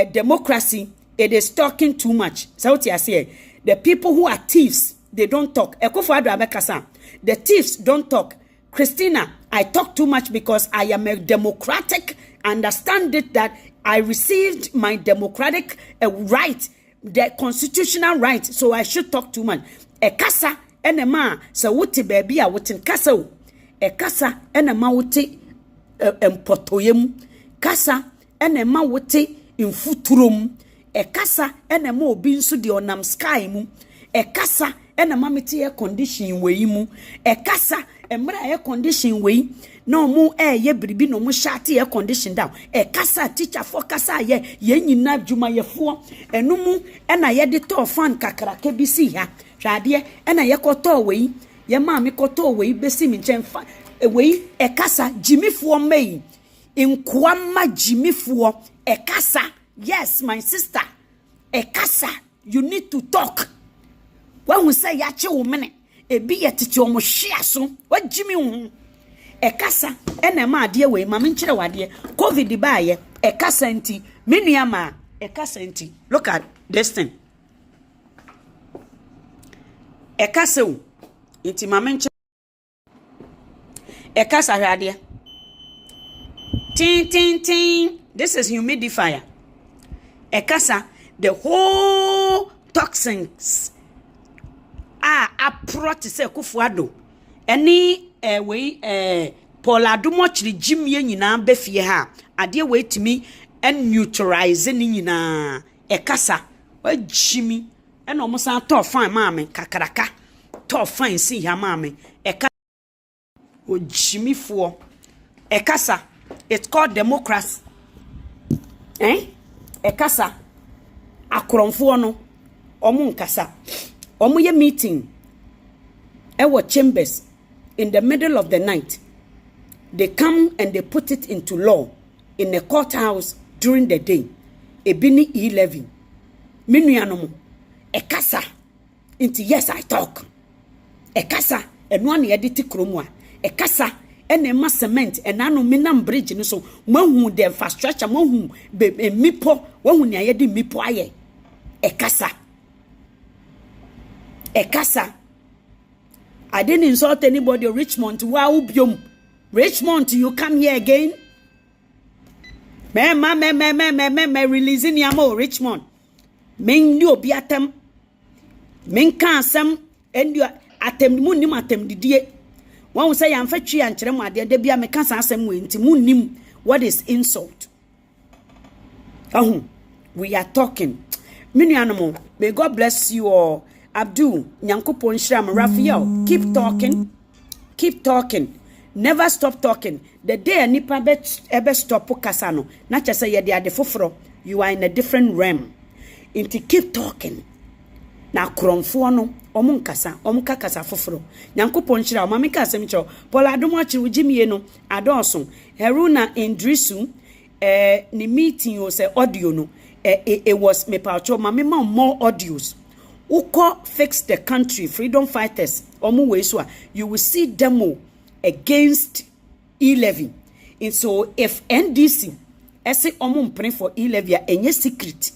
democracy, it is talking too much. So what I say, the people who are thieves, they don't talk. The thieves don't talk. Christina, I talk too much because I am a democratic. Understand it that I received my democratic right, the constitutional right, so I should talk too much. E kasa enema sa wuti baby a wutin kasa o. E kasa enema wuti empotoyem. Kasa enema wuti infuturum. E kasa enema obi nso de onam sky mu. E kasa enema meti air condition we mu. E kasa emra air condition we no mu ye bribi no mu shati air condition down e kasa teacher for kasa ye nyina dwuma ye fo enu mu na ye de to fan kakraka bi si ha hwade na ye koto we ye ma me koto we besi mi nchen fa we e kasa Gyimi fo mai nkwama Gyimi fo e kasa. Yes, my sister, e kasa, you need to talk. When we say ya che wo mene e bi ye tete omo hwea so wa Gyimi hu e kasa ena ma ade we ma me nkire wade covid ba ye e kasa nti menua ma e kasa nti. Look at this thing. E kasa o nti ma me nkire e kasa hwade tin tin tin. This is humidifier. E kasa the whole toxins approach say kufuado any Paul Adom Otchery Gyimi nyina be fie ha ade we timi and neutralize ni nyina e kasa wa Gyimi e no musa to fine maame kakraka to fine si ha maame e kasa o Gyimi fo e kasa. It's called democracy. E kasa akromfo no omu nkasa omu ye meeting ewo chambers in the middle of the night. They come and they put it into law in the courthouse during the day. Ebini E-levy. Minuanomo. Ekasa. Inti yes, I talk. Ekasa. Enwani editi kromwa. Ekasa. Ene cement. Enano minam bridge. No so. Mwahu the infrastructure. Mwahu mipo. Wahu ni ayedi mipo aye. Ekasa. Ekasa. I didn't insult anybody. Richmond. Wow, biom. Richmond, you come here again? Me releasing yamo Richmond. Men you be atem. Men can some and you atem munim atem didie. One will say I'm fetchy and chrema de be a mekansa asem we nti munim what is insult. Oh, we are talking. Many animal. May God bless you all. Abdul, Nyankopon Shram, Raphael, keep talking. Never stop talking. The day nipa ebe stop kasano, na che say ye de ade foforo, you are in a different realm. Inti keep talking. Na kromfo no, omo kasa foforo. Nyankopon Shira, mama ka asem cho. Paul Adom Otchery Gyimi no, Adom. Haruna Iddrisu, ni meeting you say audio no. It was me pacho, mama more audios. Uko fix the country, freedom fighters, omo we so you will see demo against E-levy. And so if NDC ese omo mpre for E-levy enye secret,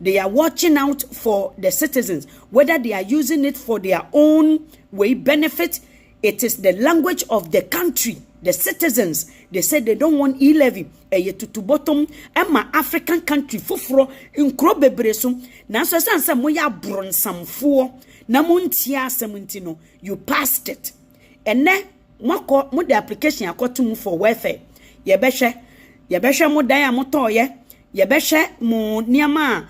they are watching out for the citizens, whether they are using it for their own way benefit. It is the language of the country, the citizens. They said they don't want E-levy. To bottom, Emma African country fufro nkro bebreso. Na so sansa moya bronsamfo na montia semintino. You passed it. Ene mo the application akotum for welfare. Yebehwe mo dan amotoye. Yebehwe mo niama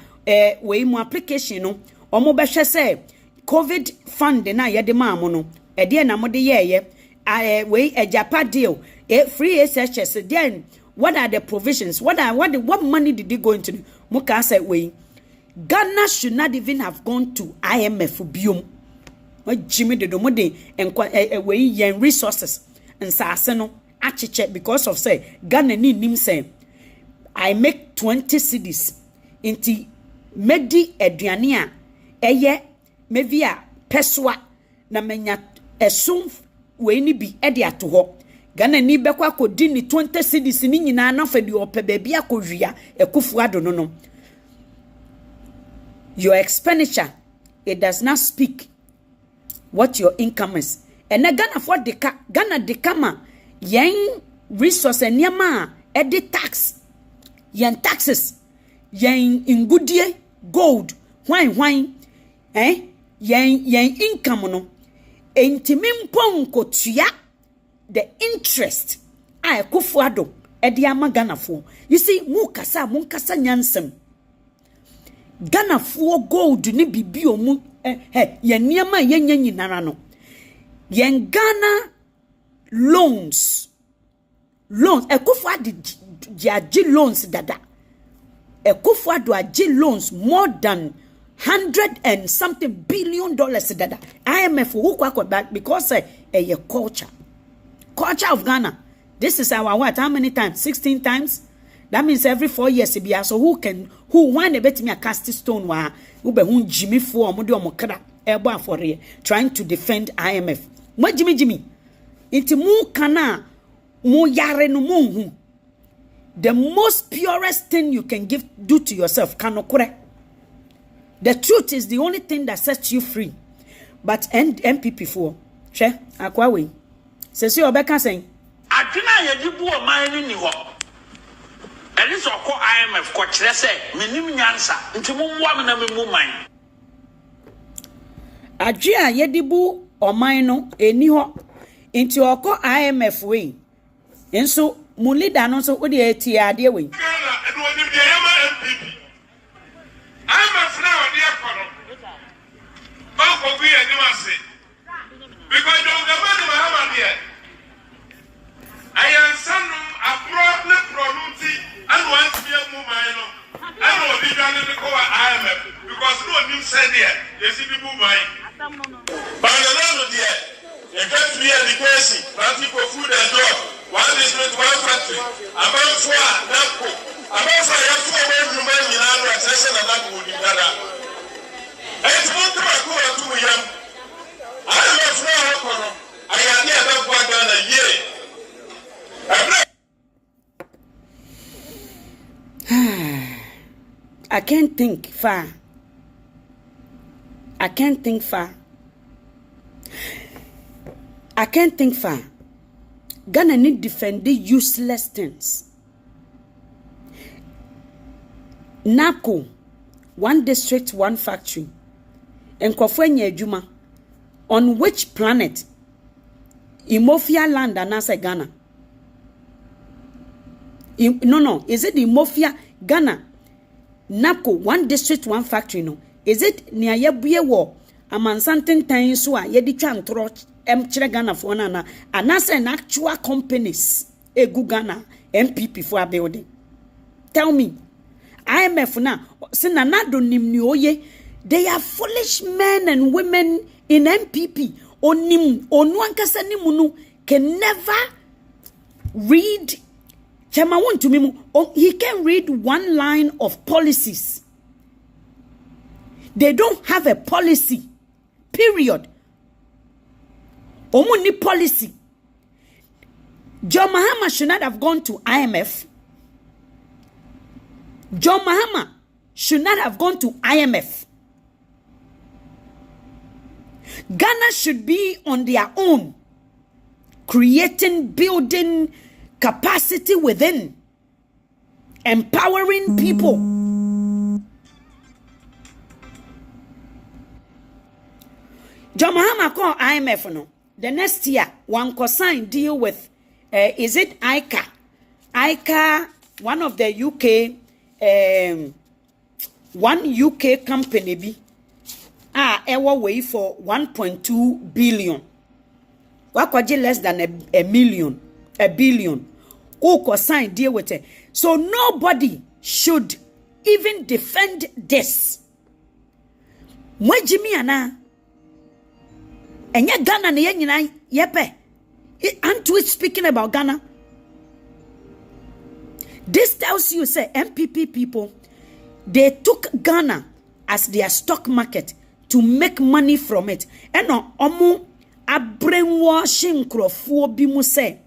we mo application no. Omo behwe say COVID fund na yede ma mo no. Ede na mo de ye we ejapa deal. Free SHS. Then what are the provisions? What money did they go into? Muka said we Ghana should not even have gone to IMF biom. What Gyimi de domode and we yen resources and saseno achiche because of say Ghana ni nim say I make 20 cedis inti medi aduane a eye mevia peswa na menya esum we ni bi ede ato ho Ghana ni bekwa akodi ni 20 cedis ni nyina na fa di ope baabi akohwia ekufu ado no. Your expenditure, it does not speak what your income is. And Ghana for Ghana dekama yen resource nyama edi tax yen taxes yen ingudie gold wine yen income no entimi mpon kotua the interest a ekufu ado edi ama Ghana for. You see munkasa nyansem Ghana for gold ni bibi omu yen niama yen nyinara no yen Ghana loans ekufu ado ji loans dada ekufu ado aji loans more than 100 and something billion dollars dada IMF who kwa back because a culture of Ghana. This is our what? How many times? 16 times. That means every 4 years. So who want to bet me a cast stone? Wa ube hun Gyimi for mudi omokra ebo for trying to defend IMF. What Gyimi? Inti mu kana mu yare no mu. The most purest thing you can do to yourself kanokure. The truth is the only thing that sets you free. But MPP for she akwa we. Sesi obeka sen adwena yedibu o man ni ho eni so ko IMF ko kire se menim nyansa nti mumwa me na memu man adwe a yedibu o man no eni ho nti oko IMF we enso mu leader no so odi eti ade we IMF na odi ekono ba ko bi eni mase because don't the man Muhammad here I am son a problem and want to be a woman. I know the IMF because no one said there, they see people buying. But the land of the air, you get to be education, practical food and job, one district, one factory, about 4, NAPCO, about 4 women in our session and that would be better. It's not to go to him. I love no I am never quite done a year. I can't think far. I can't think far. Ghana need defend the useless things. NAPCO, one district, one factory. And Kofwenye Juma. On which planet? Imofia land and as Ghana. No. Is it Imofia Ghana? NAPCO, one district, one factory. No. Is it near Yebuye war? amansanten tan so a ye di twa ntoro kire Ghana for na anase an actual companies egu Ghana MPP for a building. Tell me, IMF na sina nado nimni oye, they are foolish men and women in MPP. Onim onuankasa nimunu can never read. Chama want to me, he can read one line of policies. They don't have a policy. Period. Omuni policy. John Mahama should not have gone to IMF. John Mahama should not have gone to IMF. Ghana should be on their own, creating, building capacity within, empowering people. John Mahama called IMF no. The next year, one consign deal with, is it ICA? ICA, one of the UK, one UK company be, ever way for 1.2 billion. What could you less than a billion? Who consign deal with it? So nobody should even defend this. Mwe Gyimi ana. Enye Ghana ne nyina yepe. Aren't we speaking about Ghana? This tells you, say, MPP people, they took Ghana as their stock market to make money from it. And no, omu a brainwashing crofo bi mu say,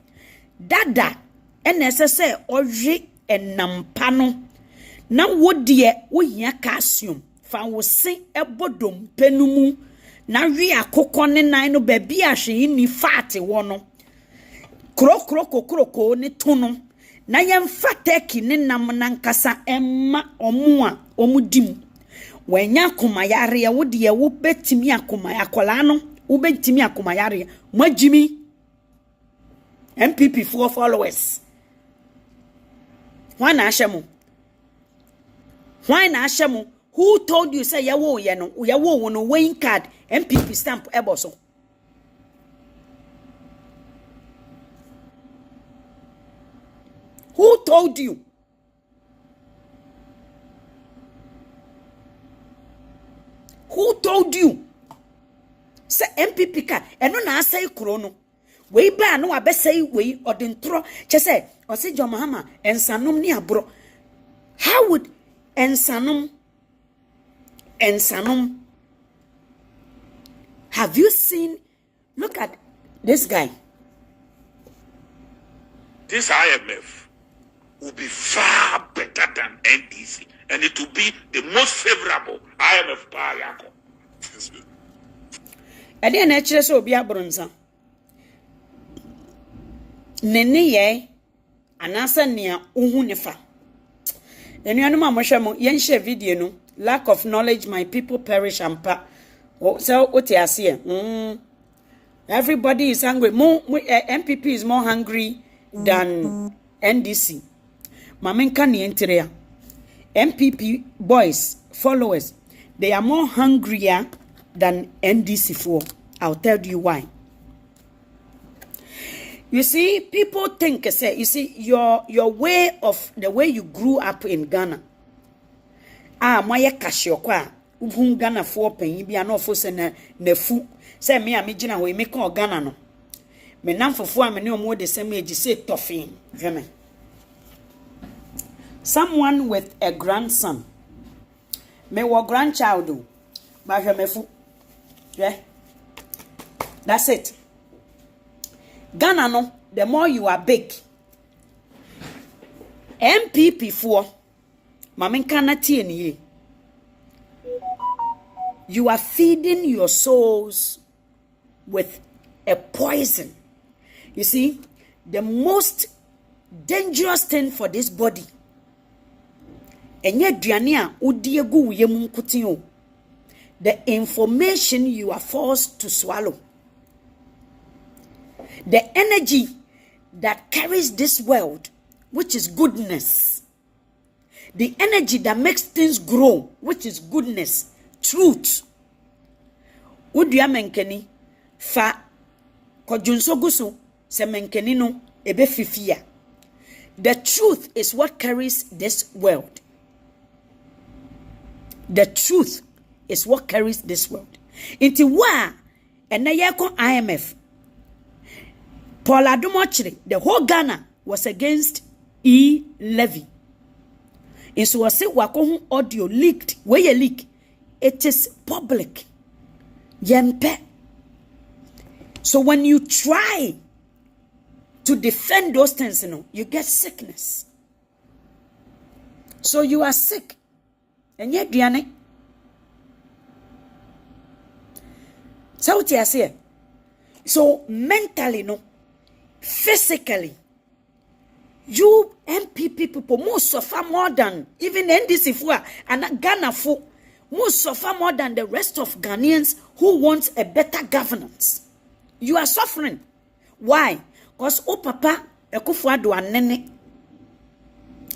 dada, NSS oje and nampano. Na wodie wohia calcium fa wo se ebodom penumu. Na wi akokɔ ne nan no ba bi ahwe ni fat wo no kroko ne to no na yem fateki ne nam nankasa emma omu a omudim wanya komayare wo de wo betimi akomaya akola no wo betimi akomayare mo Gyimi MPP for followers why na ashemu who told you say yawo ye no weighing card MPP stamp eboso? Who told you? Who told you? Say MPP card eno na asay krono we ba no abesay we odentro che say o say John Mahama ensanom ni abro. How would ensanom have you seen? Look at this guy. This IMF will be far better than NDC, and it will be the most favorable IMF power. And then actually so be a bronza. Nene ye anasa nia uhunefa. And you know mama yen share video no. Lack of knowledge, my people perish and pa. So what you see? Everybody is hungry. MPP is more hungry than NDC. Mamenka ni enterea. MPP boys, followers, they are more hungrier than NDC for. I'll tell you why. You see, people think, say, you see, your way of the way you grew up in Ghana. Moye kashio kwa ubun Ghana for penyi bi anofo se na fu se me a me gina we me ka Ghana no me namfofo a me ne omo de se me agi se tofin hweme. Someone with a grandson me wo grandchild ba hweme fu yeah, that's it. Ghana no, the more you are big, MPP for you are feeding your souls with a poison. You see, the most dangerous thing for this body, the information you are forced to swallow, the energy that carries this world, which is goodness, the energy that makes things grow, which is goodness, truth. Udua menkani fa kodwunso guso se menkani no ebe fifia. The truth is what carries this world. The truth is what carries this world. Inti wa ena yeko IMF. Paul Adom Otchery, the whole Ghana was against E-Levy. And so I say wako audio leaked. Where you leak? It is public. Yempe. So when you try to defend those things, you get sickness. So you are sick. And yet, Diane. So what I say? So mentally, physically, you MPP people most suffer more than even NDC for and Ghana for most suffer more than the rest of Ghanaians who want a better governance. You are suffering. Why? Because papa Ekufuado anene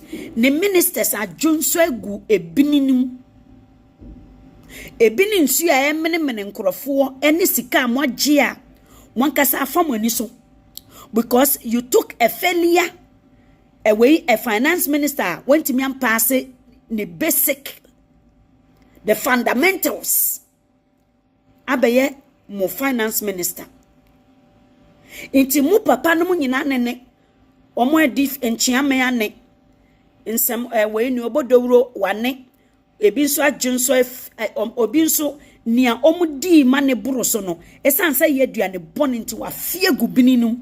the ministers are Junso egu ebininum ebinin su ya emene nkrofo eni sika moagye a wankasa afam ani so because you took a failure away a finance minister went me and pass the basic the fundamentals abaye mo finance minister inti mu papa no nyina nene omo edif enchiame ane nsem we ni obodowro wane ebi nso agenso obi nso nia omudi mane buru so no esanse ye aduane bone nti wa fie gubininum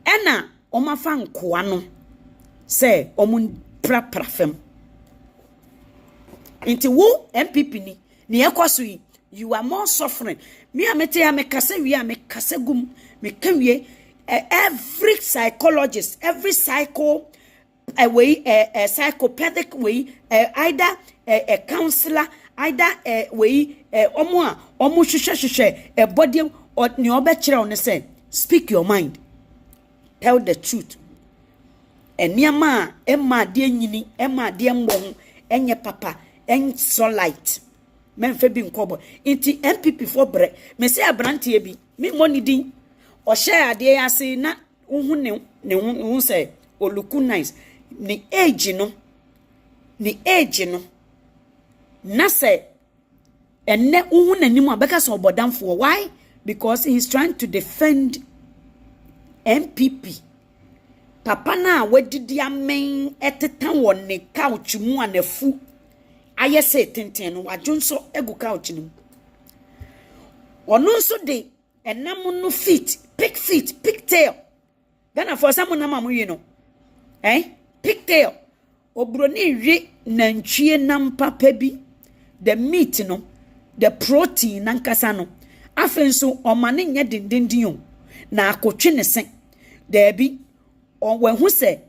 ena omafa nkoa no se omun prapra fem inti wo MPP ni ekoso yi you are more suffering me amete ya me kase wi a me kase gum me kawie every psychologist every psycho way a psychopathic way either a counselor either way omo hwehwehwehwe body or ni obekire on say speak your mind, tell the truth. Eniama emma de nyini emma de mbon enye papa en so light menfe bi nkobo inti MPP for bre me say abrante bi me money din o share ade ase na uhu ne hu say o look nice ni age no na say enne uhu nanim abeka so obodamfo. Why? Because he's trying to defend MPP. Papa na wedidi amen etetan won ne couch mu anafu aye say tenten no wadwonso egu couch nim ono nso de enam no feet pigtail Ghana for some na mamu no pigtail obroni hwe nantwie nam papa bi the meat no the protein nankasa no afenso omane nya dindindin o na akotwe ne sen there bi on when who say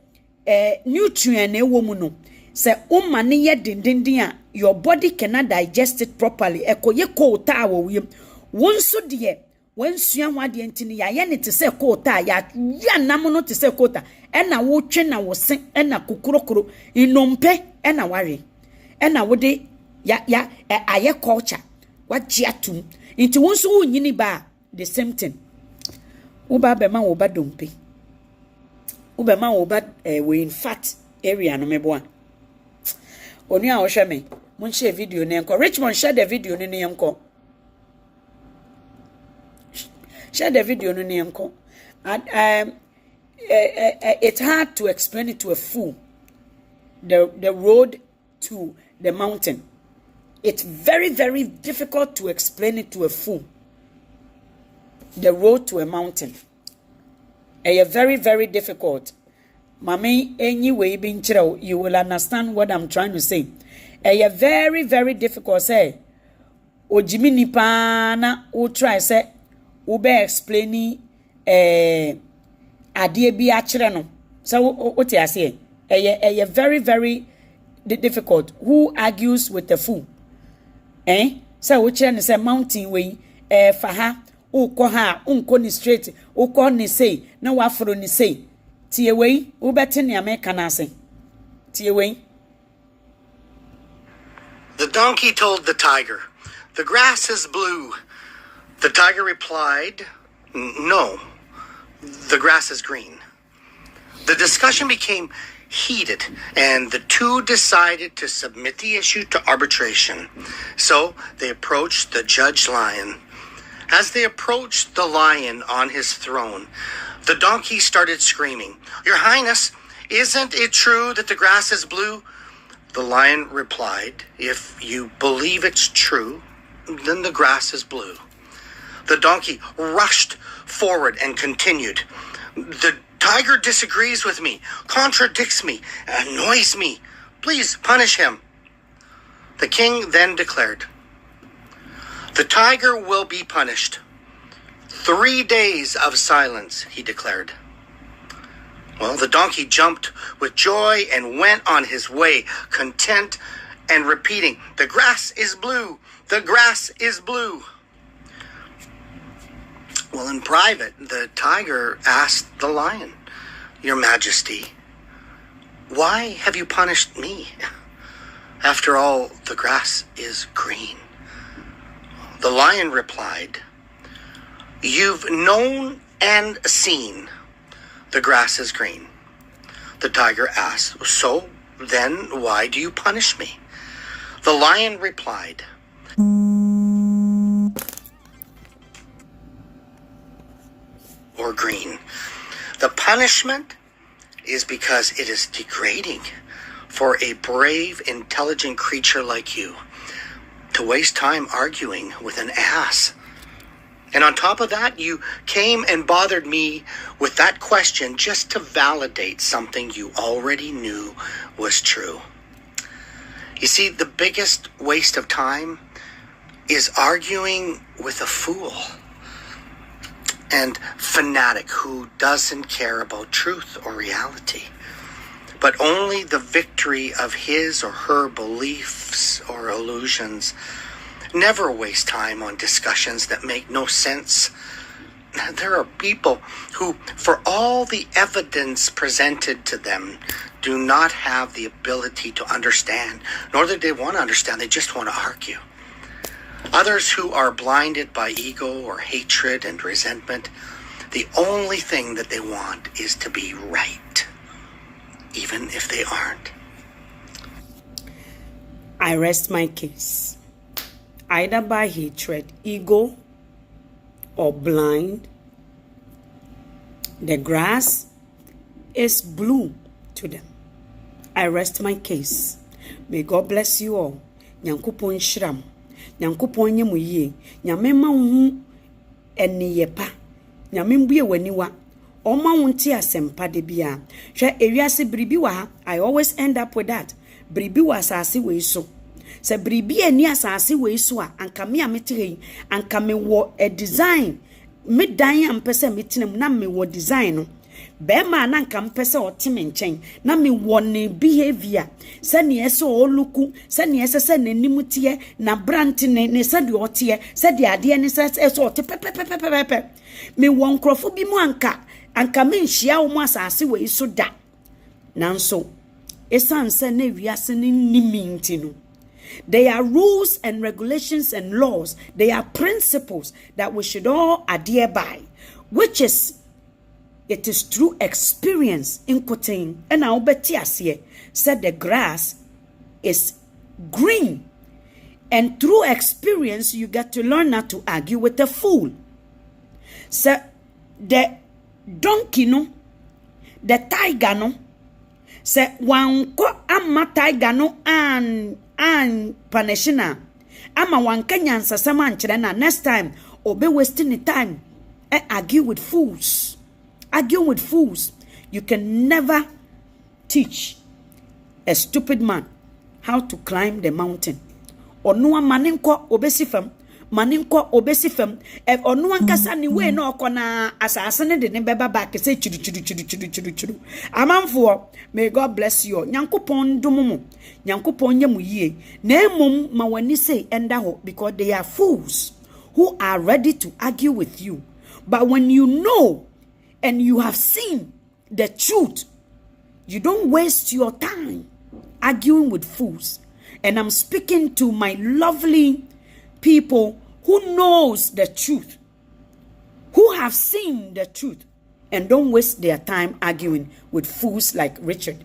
nutrient e wo mu no say umane ye dindindin a your body cannot digest it properly ekoye kota wo wiem wonso de wonsua hwade ntini ya ye ne te say kota ya nam no te say kota ena wo twe na wo sen ena kokrokro inompe ena ware ena wo de ya aye culture wagye atum nti wonso wo nyini ba the same thing wo ba be ma wo ba dompe Ubema oba we in fat area no meboa. Oni a ohwe me. Mun share video ne enko. Richmond share the video ne enko. Share the video ne enko. And it's hard to explain it to a fool. The road to the mountain. It's very, very difficult to explain it to a fool. The road to a mountain. Very, very difficult. Mami, anyway, you will understand what I'm trying to say. Very, very difficult. Say, o Gyimi nipa na o try say, o be explaining adie bi akire no. So what you say? Very, very difficult. Who argues with the fool? So what you say mountain way faha. Uko ha unko ni straight uko ni say na wafro ni say tie wei ubete ni ameka na say tie wei. The donkey told the tiger, "The grass is blue The tiger replied, no, the grass is green. The discussion became heated, and the two decided to submit the issue to arbitration. So they approached the judge lion. As they approached the lion on his throne, the donkey started screaming, "Your Highness, isn't it true that the grass is blue?" The lion replied, "If you believe it's true, then the grass is blue." The donkey rushed forward and continued, "The tiger disagrees with me, contradicts me, annoys me. Please punish him." The king then declared, "The tiger will be punished. 3 days of silence," he declared. Well, the donkey jumped with joy and went on his way, content and repeating, "The grass is blue, the grass is blue." Well, in private, the tiger asked the lion, "Your Majesty, why have you punished me? After all, the grass is green." The lion replied, "You've known and seen the grass is green." The tiger asked, "So then why do you punish me?" The lion replied, "Or green. The punishment is because it is degrading for a brave, intelligent creature like you to waste time arguing with an ass. And on top of that, you came and bothered me with that question just to validate something you already knew was true." You see, the biggest waste of time is arguing with a fool and fanatic who doesn't care about truth or reality, but only the victory of his or her beliefs or illusions. Never waste time on discussions that make no sense. There are people who, for all the evidence presented to them, do not have the ability to understand, nor do they want to understand, they just want to argue. Others who are blinded by ego or hatred and resentment, the only thing that they want is to be right, even if they aren't. I rest my case. Either by hatred, ego, or blind, the grass is blue to them. I rest my case. May God bless you all. Nyankopon shram. Nyankopon nye mo yie. Nyame ma hu eniyepa. Nyame mbue waniwa. Oma wonti asempa de bia. Hwe ewiase bribi wa ha. I always end up with that. Bribi wa asase we so. Se bribi eni asase we so a anka me ametere anka me wo a design me dan ampese metinam na me wo design no be ma na anka mpese otime nchen na me wo ne behavior se ne ese o luku se ne ese se nanim tie na brand ne se de otie se de ade ne se ese ote pepepepepe me wo nkrofo bi mu anka me nhia wo mu asase we so da nanso esanse na wiase ne niminti no. There are rules and regulations and laws. There are principles that we should all adhere by, which is, it is through experience in quoting. And now Betias said the grass is green. And through experience, you get to learn not to argue with the fool. So the donkey no, the tiger no, say one ko amma tiger no and punishina ama wanka nyansasama ankyere na next time obe wasting the time argue with fools. You can never teach a stupid man how to climb the mountain. Onu maninko obesifam maninko obesifam onu ankasa ni we na okona asase ne de ne beba back say churu amanfo. May God bless you. Nyankopon dumumu Nyankopon nye mu yie na emom ma wani say enda ho, because they are fools who are ready to argue with you. But when you know and you have seen the truth, you don't waste your time arguing with fools. And I'm speaking to my lovely people who knows the truth, who have seen the truth, and don't waste their time arguing with fools like Richard,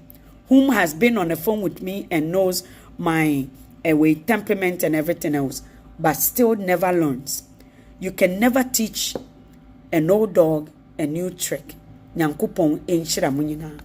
whom has been on the phone with me and knows my temperament and everything else, but still never learns. You can never teach an old dog a new trick. Nyankopon enhyira mo nyinaa.